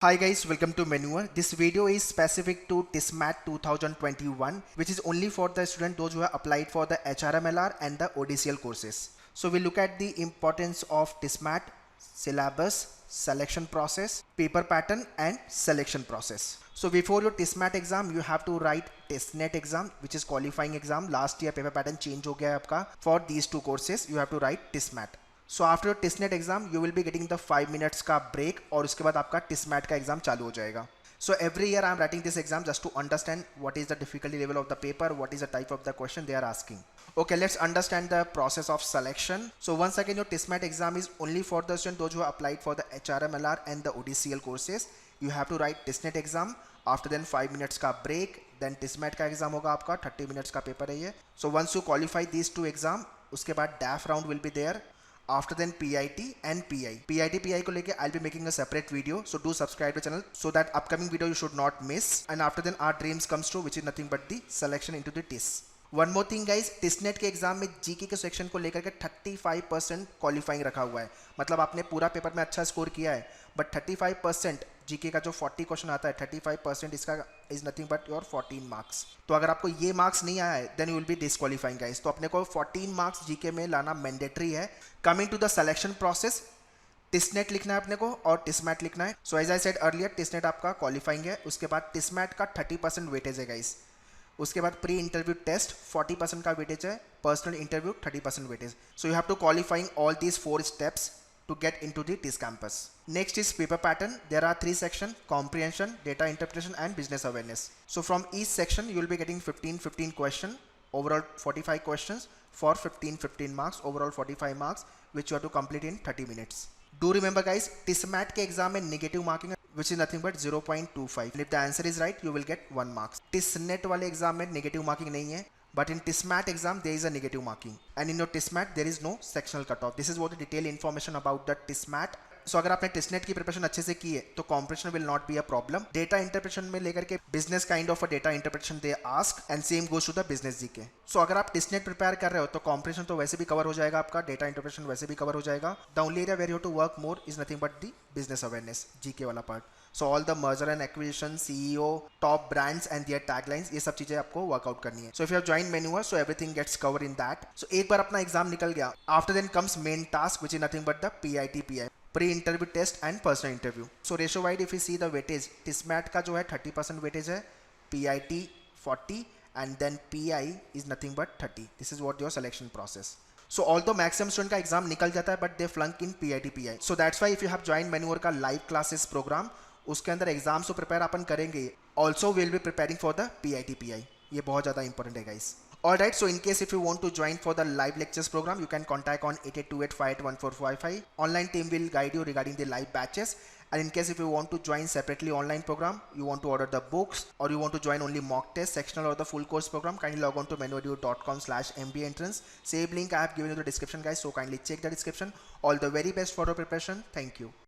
Hi guys, welcome to Menua. This video is specific to TISMAT 2021, which is only for the student those who have applied for the HRMLR and the ODCL courses. So we look at the importance of TISMAT, syllabus, selection process, paper pattern and selection process. So before your TISMAT exam, you have to write TISNET exam, which is qualifying exam. Last year paper pattern change हो गया है आपका. For these two courses, you have to write TISMAT. So after your TISNET exam, you will be getting the 5 minutes का break और उसके बाद आपका TISMAT का exam चालू हो जाएगा. So every year I am writing this exam just to understand what is the difficulty level of the paper, what is the type of the question they are asking. Okay, let's understand the process of selection. So once again, your TISMAT exam is only for the student those who have applied for the HRMLR and the ODCL courses. You have to write TISNET exam. After then 5 minutes का break, then TISMAT का exam होगा आपका 30 minutes का paper है ये. So once you qualify these two exam, उसके बाद DAF round will be there. After then PIT and PI. PI को लेके I'll be making a separate video, so do subscribe to the channel so that upcoming video you should not miss. And after then our dreams comes true, which is nothing but the selection into the TIS. One more thing guys, TISNET के exam में GK के section को लेकर के 35% qualifying रखा हुआ है. मतलब आपने पूरा पेपर में अच्छा स्कोर किया है, बट 35% जीके का जो 40 क्वेश्चन आता है, 35% इसका is nothing but your 14 marks. तो अगर आपको ये मार्क्स नहीं आया है, then you will be disqualifying guys. तो अपने को 14 मार्क्स जीके में लाना मैंडेटरी है. Coming to the selection process, TISSNET लिखना है अपने को और टिस्मैट लिखना है. So as I said earlier, TISSNET आपका क्वालिफाइंग है. उसके बाद टिस्मैट का 30% वेटेज है गाइस. उसके बाद प्री इंटरव्यू टेस्ट 40% का वेटेज है. Personal interview 30% weightage. So you have to qualifying all these 4 steps to get into the TIS campus. Next is paper pattern. There are 3 sections: comprehension, data interpretation and business awareness. So from each section you will be getting 15 question, overall 45 questions for 15 marks, overall 45 marks, which you have to complete in 30 minutes. Do remember guys, TISMAT के exam में negative marking which is nothing but 0.25. And if the answer is right, you will get 1 marks. TISNET वाले exam में negative marking नहीं है. But in TISMAT exam there is a negative marking, and in your TISMAT there is no sectional cutoff. This is what the detailed information about the TISMAT. So अगर आपने TISNET की preparation अच्छे से की है तो comprehension will not be a problem. Data interpretation में लेकर के business kind of a data interpretation they ask, and same goes to the business GK. So अगर आप TISNET prepare कर रहे हो तो comprehension तो वैसे भी cover हो जाएगा आपका, data interpretation वैसे भी cover हो जाएगा. The only area where you have to work more is nothing but the business awareness, GK वाला part. So all the merger and acquisition, CEO, top brands and their taglines, ये सब चीजें आपको workout करनी है. So if you have joined Menua, so everything gets covered in that. So एक बार अपना exam निकल गया, after then comes main task, which is nothing but the PI, pre-interview test and personal interview. So ratio wide if you see the weightage, TISMAT का जो है 30% weightage है, PIT 40 and then PI is nothing but 30. This is what your selection process. So although maximum student का exam निकल जाता है, but they flunk in PI. So that's why if you have joined Menua का live classes program, उसके अंदर exams तो prepare अपन करेंगे. Also will be preparing for the PI. ये बहुत ज़्यादा इंपॉर्टेंट है guys. Alright, so in case if you want to join for the live lectures program, you can contact on 8828581455. Online team will guide you regarding the live batches. And in case if you want to join separately online program, you want to order the books or you want to join only mock test, sectional or the full course program, kindly log on to menuedu.com/MBA entrance. Same link I have given you in the description guys, so kindly check the description. All the very best for your preparation. Thank you.